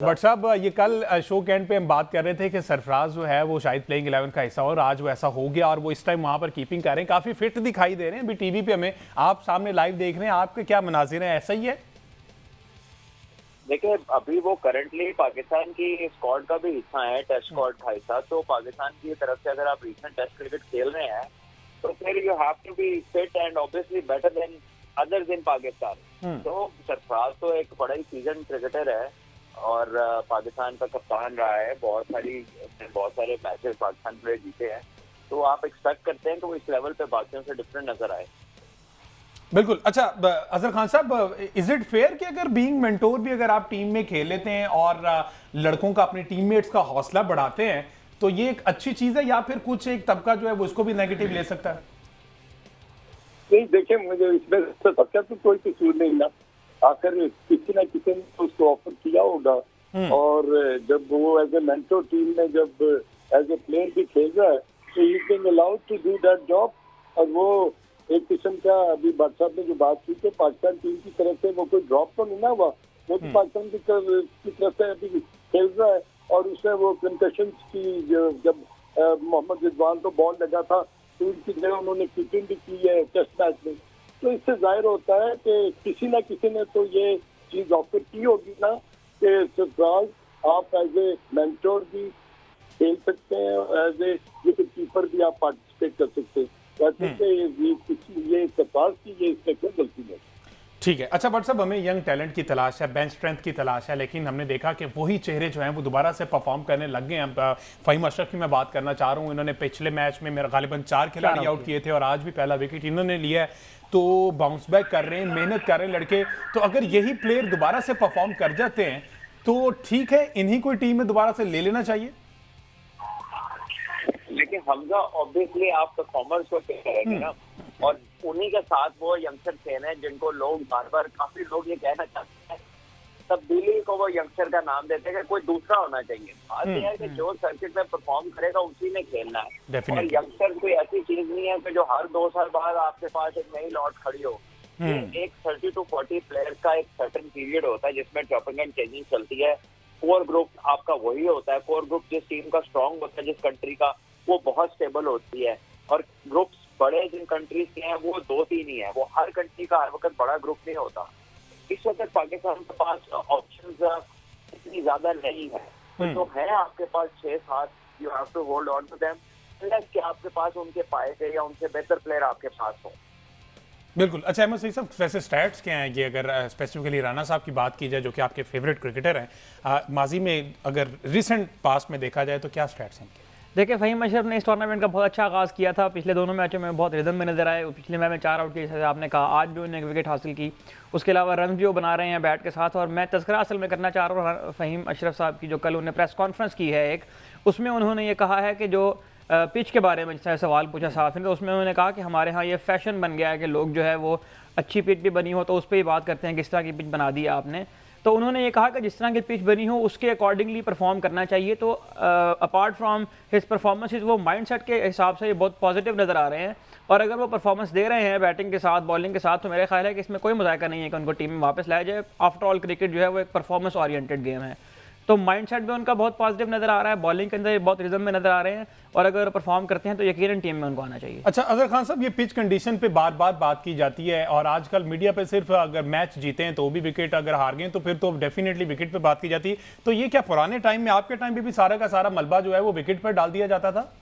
But साहब ये कल शो के एंड पे हम बात कर रहे थे कि सरफराज जो है वो शायद प्लेइंग 11 का हिस्सा हो और आज वो ऐसा हो गया और वो इस टाइम वहां पर कीपिंग कर रहे हैं, काफी फिट दिखाई दे रहे हैं। अभी टीवी पे हमें आप सामने लाइव देख रहे हैं, आपके क्या मनाजिर हैं, ऐसा ही है? देखिए, अभी वो करंटली पाकिस्तान की स्क्वाड का भी हिस्सा है, टेस्ट स्क्वाड का हिस्सा। तो पाकिस्तान की तरफ से अगर आप रीसेंट टेस्ट क्रिकेट खेल रहे हैं तो फिर you have to be fit and obviously better than others in Pakistan. तो सरफराज तो एक बड़ा ही सीजन क्रिकेटर है और पाकिस्तान का कप्तान रहा है, बहुत सारे मैचेस पाकिस्तान प्लेयर जीते हैं। तो आप एक्सपेक्ट करते हैं कि वो इस लेवल पे बाकियों से डिफरेंट नजर आए। बिल्कुल। अच्छा अजहर खान साहब, इज इट फेयर कि अगर बीइंग मेंटोर भी अगर आप टीम में खेल लेते हैं और लड़कों का, अपने टीममेट्स का हौसला बढ़ाते हैं तो ये एक अच्छी चीज है, या फिर कुछ एक तबका जो है वो उसको भी नेगेटिव ले सकता है? नहीं, देखिए, मुझे इसमें सबका तो कोई कसूर नहीं ना। आखिर किसी ना किसी ने तो उसको ऑफर किया होगा और जब वो एज ए मेंटर टीम में जब एज ए प्लेयर भी खेल रहा है तो he can allowed to do that job. और वो एक किस्म का, अभी भट्ट साहब ने जो बात की तो पाकिस्तान टीम की तरफ से वो कोई ड्रॉप तो नहीं ना हुआ, वो तो पाकिस्तान की तरफ से अभी खेल रहा है। और उसमें वो कंकशन की जब मोहम्मद रिजवान तो बॉल लगा था तो उनकी जगह उन्होंने कीपिंग भी की है टेस्ट मैच में। तो इससे जाहिर होता है कि किसी ना किसी ने तो ये चीज ऑफर की होगी ना कि सरफराज आप एज ए मेंटोर भी खेल सकते हैं और एज ए विकेट कीपर भी आप पार्टिसिपेट कर सकते हैं। ये सरफराज की ये इसमें कोई गलती नहीं। ठीक है। अच्छा बट साहब, हमें यंग टैलेंट की तलाश है, बेंच स्ट्रेंथ की तलाश है, लेकिन हमने देखा कि वही चेहरे जो हैं वो दोबारा से परफॉर्म करने लग गए हैं। फ़हीम अशरफ की मैं बात करना चाह रहा हूँ, इन्होंने पिछले मैच में मेरा गालिबन 4 खिलाड़ी आउट किए थे और आज भी पहला विकेट इन्होंने लिया है। तो बाउंस बैक कर रहे हैं, मेहनत कर रहे हैं लड़के। तो अगर यही प्लेयर दोबारा से परफॉर्म कर जाते हैं तो ठीक है, इन्हीं को टीम में दोबारा से ले लेना चाहिए। लेकिन हमजा ऑब्वियसली आप परफॉर्मर्स को कह रहे हैं ना, और उन्हीं के साथ वो यंगस्टर खेल हैं जिनको लोग बार बार, काफी लोग ये कहना चाहते हैं, तब्दीली को वो यंगस्टर का नाम देते हैं कि कोई दूसरा होना चाहिए। बात यह है कि जो सर्किट में परफॉर्म करेगा उसी ने खेलना है। और यंगस्टर कोई ऐसी चीज नहीं है कि जो हर 2 साल बाद आपके पास एक नई लॉट खड़ी हो। एक 30 to 40 प्लेयर का एक सर्टेन पीरियड होता है जिसमें ड्रॉपिंग एंड चेंजिंग चलती है। कोर ग्रुप आपका वही होता है। कोर ग्रुप जिस टीम का स्ट्रांग होता है, जिस कंट्री का, वो बहुत स्टेबल होती है। और ग्रुप्स बड़े जिन कंट्रीज के हैं वो 2-3 ही है, वो हर कंट्री का हर वक्त बड़ा ग्रुप नहीं होता। इस वक्त पाकिस्तान के पास ऑप्शंस इतनी ज्यादा नहीं है। तो जो है आपके पास 6-7, you have to hold on to them unless कि आपके पास उनके पाए गए या उनसे बेहतर प्लेयर आपके पास हो। बिल्कुल। अच्छा अहमद सईद साहब, वैसे स्टैट्स क्या हैं ये, अगर स्पेसिफिकली राना साहब की बात की जाए जो कि आपके फेवरेट क्रिकेटर हैं, माजी में अगर रिसेंट पास्ट में देखा जाए तो क्या स्टैट्स हैं? देखिए, फ़हीम अशरफ ने इस टूर्नामेंट का बहुत अच्छा आगाज़ किया था। पिछले दोनों मैचों में बहुत रिदम में नजर आए। पिछले मैच में 4 आउट किए जैसे आपने कहा, आज भी उन्होंने विकेट हासिल की। उसके अलावा रन भी वो बना रहे हैं बैट के साथ। और मैं तज़किरा असल में करना चाह रहा हूँ फ़हीम अशरफ साहब की, जो कल उन्होंने प्रेस कॉन्फ्रेंस की है एक, उसमें उन्होंने ये कहा है कि जो पिच के बारे में जैसे सवाल पूछा साहब ने, तो उसमें उन्होंने कहा कि हमारे यहाँ ये फैशन बन गया है कि लोग जो है वो अच्छी पिच भी बनी हो तो उस पर ही बात करते हैं किस तरह की पिच बना दी आपने। तो उन्होंने ये कहा कि जिस तरह की पिच बनी हो उसके अकॉर्डिंगली परफॉर्म करना चाहिए। तो अपार्ट फ्रॉम हिज परफॉर्मेंसेज, वो माइंडसेट के हिसाब से ये बहुत पॉजिटिव नज़र आ रहे हैं। और अगर वो परफॉर्मेंस दे रहे हैं बैटिंग के साथ, बॉलिंग के साथ, तो मेरा ख्याल है कि इसमें कोई मजायका नहीं है कि उनको टीम में वापस लाया जाए। आफ्टर ऑल क्रिकेट जो है वो एक परफॉर्मेंस ओरिएंटेड गेम है। तो माइंडसेट भी उनका बहुत पॉजिटिव नजर आ रहा है, बॉलिंग के अंदर ये बहुत रिदम में नजर आ रहे हैं और अगर परफॉर्म करते हैं तो यकीनन टीम में उनको आना चाहिए। अच्छा अजहर खान साहब, ये पिच कंडीशन पे बार बार बात की जाती है और आजकल मीडिया पे सिर्फ अगर मैच जीते हैं तो भी विकेट, अगर हार गए तो फिर तो डेफिनेटली विकेट पे बात की जाती है। तो ये क्या पुराने टाइम में, आपके टाइम पे भी सारा का सारा मलबा जो है वो विकेट पर डाल दिया जाता था?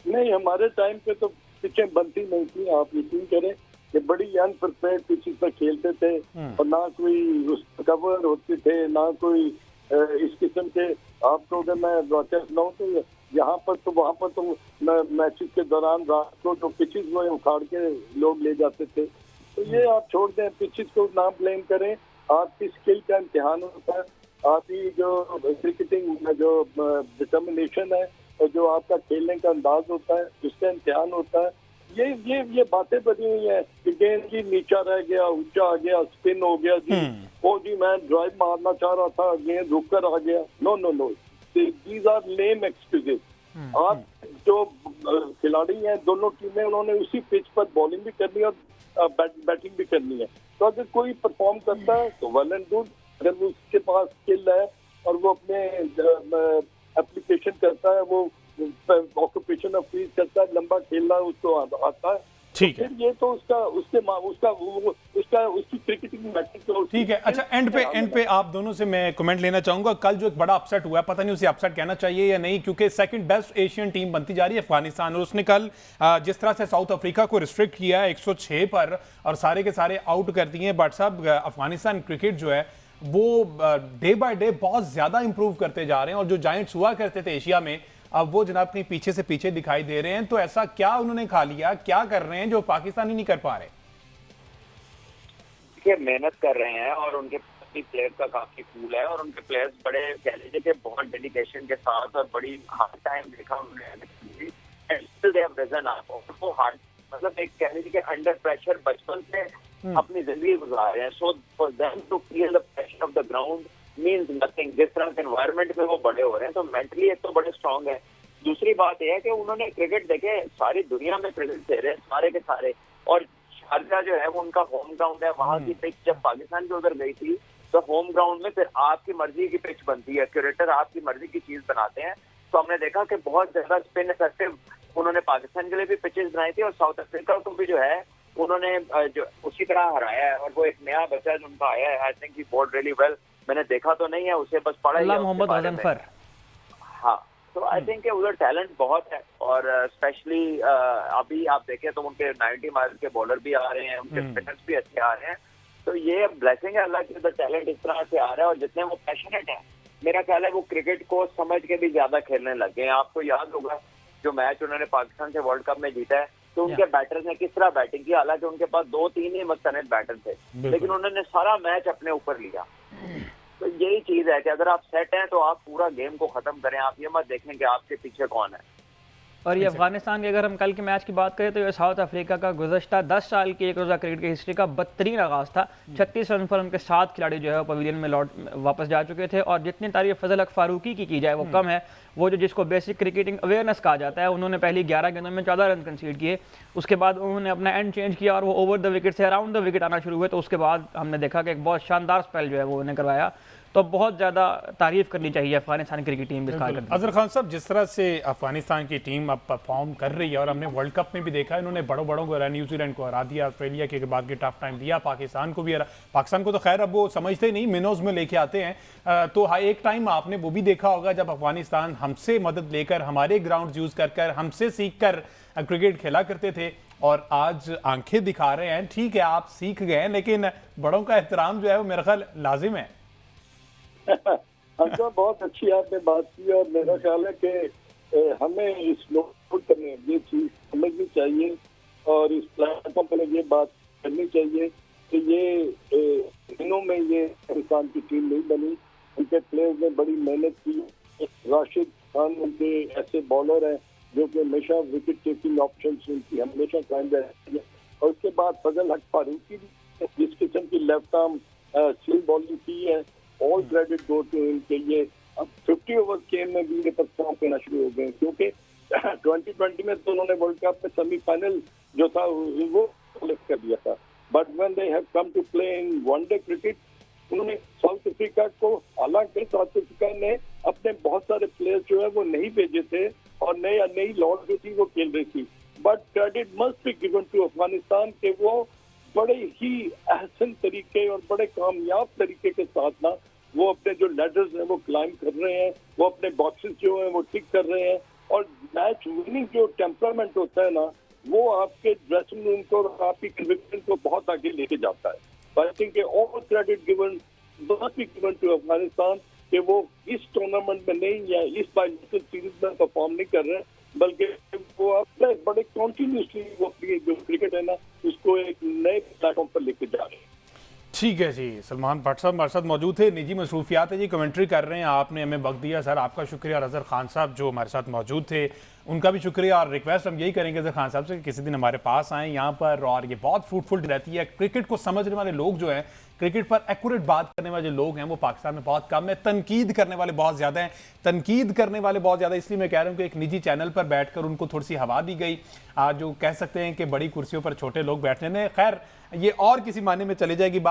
नहीं, हमारे टाइम पे तो पिचें बनती नहीं थी। आप यकीन करें कि बड़ी अनप्रिपेयर्ड पिचेस पर खेलते थे और ना कोई उस कवर होते थे, ना कोई इस किस्म के। आपको अगर मैं ब्रॉडकास्ट सुनाऊं तो यहाँ पर तो वहाँ पर तो मैचेस के दौरान रात को जो पिचेस वो उखाड़ के लोग ले जाते थे। तो ये आप छोड़ दें, पिचेस को ना ब्लेम करें। आपकी स्किल का इम्तिहान होता है, आपकी जो क्रिकेटिंग जो डिटर्मिनेशन है और जो आपका खेलने का अंदाज होता है उसका इम्तिहान होता है। ये बातें बनी हुई हैं कि गेंद जी नीचा रह गया, ऊंचा आ गया, स्पिन हो गया जी, ओ जी मैं ड्राइव मारना चाह रहा था, गेंद रुक कर आ गया। No, these are lame excuses. आप जो खिलाड़ी हैं दोनों टीमें, उन्होंने उसी पिच पर बॉलिंग भी करनी है और बैटिंग भी करनी है। तो अगर कोई परफॉर्म करता है तो वेल एंड गुड, अगर वो उसके पास स्किल है और वो अपने एप्लीकेशन करता है, वो ऑक्यूपेशन ऑफ फीस करता है, लंबा खेलना उसको आता है, ठीक है, फिर ये तो उसकी क्रिकेटिंग मैट्रिक। ठीक है। अच्छा, एंड पे आप दोनों से मैं कमेंट लेना चाहूंगा। कल जो एक बड़ा अपसेट हुआ है, पता नहीं उसे अपसेट कहना चाहिए या नहीं, क्योंकि सेकंड बेस्ट एशियन टीम बनती जा रही है अफगानिस्तान, और उसने कल जिस तरह से साउथ अफ्रीका को रिस्ट्रिक्ट किया है 106 पर और सारे के सारे आउट कर दिए। बट साहब, अफगानिस्तान क्रिकेट जो है वो डे बाय डे बहुत ज्यादा इंप्रूव करते जा रहे हैं, और जो जायंट्स हुआ करते थे एशिया में, अब वो जनाब कहीं पीछे से पीछे दिखाई दे रहे हैं। तो ऐसा क्या उन्होंने खा लिया, क्या कर रहे हैं जो पाकिस्तानी नहीं कर पा रहे? देखिए, मेहनत कर रहे हैं और उनके प्लेयर का काफी पूल है, और उनके प्लेयर्स बड़े कह लीजिए कि बहुत डेडिकेशन के साथ और बड़ी हार्ड टाइम देखा उन्होंने, मतलब एक कह लीजिए कि अंडर प्रेशर बचपन से अपनी जिंदगी गुजार रहे हैं। So for them to feel the pressure of the ground means nothing. जिस तरह के एनवायरनमेंट में वो बड़े हो रहे हैं, तो मेंटली एक तो बड़े स्ट्रांग है। दूसरी बात यह है कि उन्होंने क्रिकेट देखे, सारी दुनिया में क्रिकेट खेल रहे हैं सारे के सारे, और शारजा जो है वो उनका होम ग्राउंड है। वहां की पिच जब पाकिस्तान के उधर गई थी तो होम ग्राउंड में फिर आपकी मर्जी की पिच बनती है, क्यूरेटर आपकी मर्जी की चीज बनाते हैं। तो हमने देखा कि बहुत ज्यादा स्पिन इफेक्टिव उन्होंने पाकिस्तान के लिए भी पिचेस बनाई थी, और साउथ अफ्रीका को भी जो है उन्होंने जो उसी तरह हराया है। और वो एक नया बच्चा जो उनका आया है, I think he bowled really well. मैंने देखा तो नहीं है उसे, बस पढ़ा ही है मोहम्मद हज़नफर। हाँ, तो आई थिंक उधर टैलेंट बहुत है, और स्पेशली अभी आप देखें तो उनके 90 माइल के बॉलर भी आ रहे हैं, उनके स्पिनर्स भी अच्छे आ रहे हैं। तो ये ब्लेसिंग है अल्लाह की, उधर टैलेंट इस तरह से आ रहा है, और जितने वो पैशनेट है, मेरा ख्याल है वो क्रिकेट को समझ के भी ज्यादा खेलने लग गए हैं। आपको याद होगा जो मैच उन्होंने पाकिस्तान से वर्ल्ड कप में जीता है, तो उनके बैटर्स ने किस तरह बैटिंग की। हालांकि उनके पास 2-3 ही मुस्तनद बैटर थे, लेकिन उन्होंने सारा मैच अपने ऊपर लिया। तो यही चीज है कि अगर आप सेट हैं तो आप पूरा गेम को खत्म करें, आप ये मत देखें कि आपके पीछे कौन है। और ये अफगानिस्तान की अगर हम कल के मैच की बात करें तो ये साउथ अफ्रीका का गुज़श्ता 10 साल की एक रोज़ा क्रिकेट की हिस्ट्री का बदतरीन आगाज़ था। 36 रन पर उनके 7 खिलाड़ी जो है पवेलियन में वापस जा चुके थे, और जितनी तारीफ फजल हक फारूकी की जाए वो कम है। वो जो जिसको बेसिक क्रिकेटिंग अवेयरनेस कहा जाता है, उन्होंने पहली 11 गेंदों में 14 रन कंसीड किए। उसके बाद उन्होंने अपना एंड चेंज किया और वो ओवर द विकेट से अराउंड द विकेट आना शुरू हुए। तो उसके बाद हमने देखा कि एक बहुत शानदार स्पेल जो है वो उन्हें करवाया। तो बहुत ज़्यादा तारीफ करनी चाहिए अफगानिस्तान क्रिकेट टीम की। अजहर खान साहब, जिस तरह से अफगानिस्तान की टीम अब परफॉर्म कर रही है, और हमने वर्ल्ड कप में भी देखा है इन्होंने बड़ों को हरा, न्यूजीलैंड को हरा दिया, ऑस्ट्रेलिया के बाद के टफ टाइम दिया, पाकिस्तान को भी हरा। पाकिस्तान को तो खैर अब वो समझते नहीं, मिनोज में लेके आते हैं। तो एक टाइम आपने वो भी देखा होगा जब अफगानिस्तान हमसे मदद लेकर, हमारे ग्राउंड यूज कर हमसे सीख कर क्रिकेट खेला करते थे, और आज आंखें दिखा रहे हैं। ठीक है, आप सीख गए, लेकिन बड़ों का एहतराम जो है वो मेरा ख्याल लाजिम है। अच्छा, बहुत अच्छी आपने बात की, और मेरा ख्याल है कि हमें इस नोट करने ये चीज समझनी चाहिए, और इस प्लेटफॉर्म पर ये बात करनी चाहिए कि ये दिनों में ये पाकिस्तान की टीम नहीं बनी। उनके प्लेयर्स ने बड़ी मेहनत की। राशिद खान उनके ऐसे बॉलर हैं जो कि हमेशा विकेट टेकिंग ऑप्शन उनकी हमेशा कायम रहती है। और उसके बाद फजल हक फारूकी जिस किस्म की लेफ्ट आर्म स्पिन बॉलिंग की है, ऑल क्रेडिट गो टू इनके लिए। अब 50 ओवर गेम में भी ये परफॉर्म करना शुरू हो गए, क्योंकि 2020 में तो उन्होंने वर्ल्ड कप में सेमीफाइनल जो था वो सेलेक्ट कर दिया था। But when they have come to play in one day cricket, उन्होंने साउथ अफ्रीका को, हालांकि साउथ अफ्रीका ने अपने बहुत सारे प्लेयर्स जो है वो नहीं भेजे थे, और नई लॉर्ड जो थी वो खेल रही थी। But credit must be given to Afghanistan के वो बड़े ही अहसन तरीके और बड़े कामयाब तरीके के साथ ना वो अपने जो लैडर्स हैं वो क्लाइंब कर रहे हैं, वो अपने बॉक्सेस जो हैं वो टिक कर रहे हैं। और मैच विनिंग जो टेम्परामेंट होता है ना, वो आपके ड्रेसिंग रूम को और आपकी कन्विक्शन को बहुत आगे लेके जाता है। I think all credit given must be given to Afghanistan कि वो इस टूर्नामेंट में नहीं या इस बाइलेटरल सीरीज में परफॉर्म नहीं कर रहे, बल्कि वो अपने बड़े कॉन्टिन्यूसली वो अपनी जो क्रिकेट है ना उसको एक नए प्लेटफॉर्म पर लेके जा रहे हैं। ठीक है जी, सलमान भट्ट साहब हमारे साथ मौजूद थे, निजी मसरूफियात है जी, कमेंट्री कर रहे हैं, आपने हमें वक्त दिया सर, आपका शुक्रिया। और अजहर खान साहब जो हमारे साथ मौजूद थे उनका भी शुक्रिया, और रिक्वेस्ट हम यही करेंगे अजहर खान साहब से कि किसी दिन हमारे पास आएँ यहाँ पर, और ये बहुत फ्रूटफुल रहती है। क्रिकेट को समझने वाले लोग जो हैं, क्रिकेट पर एक्यूरेट बात करने वाले लोग हैं, वो पाकिस्तान में बहुत कम है। तनकीद करने वाले बहुत ज़्यादा हैं, तनकीद करने वाले बहुत ज़्यादा, इसलिए मैं कह रहा हूँ कि एक निजी चैनल पर बैठकर उनको थोड़ी सी हवा दी गई। आज जो कह सकते हैं कि बड़ी कुर्सियों पर छोटे लोग बैठने ने, खैर ये और किसी मायने में चली जाएगी बात।